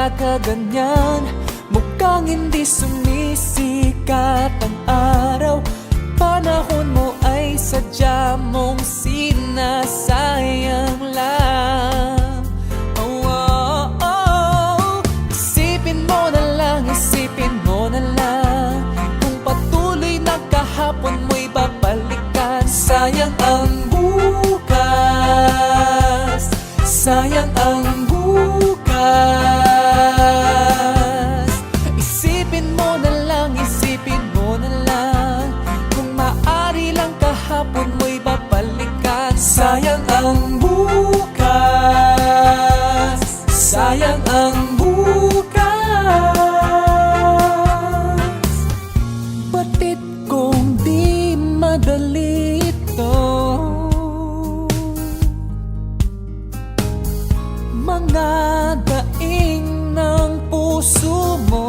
nagkakaganyan? Mukhang hindi sumisikat ang araw. Panahon mo ay sadya mong sinasayang lang. Oh, oh, oh. Isipin mo na lang, isipin mo na lang, kung patuloy na kahapon mo'y babalikan. Sayang ang bukas, sayang ang bukas. Isipin mo na lang, isipin mo na lang, kung maaari lang kahapon mo'y babalikan. Sayang ang bukas, sayang ang bukas. Batid kong di madali ito, mga daing ng puso mo.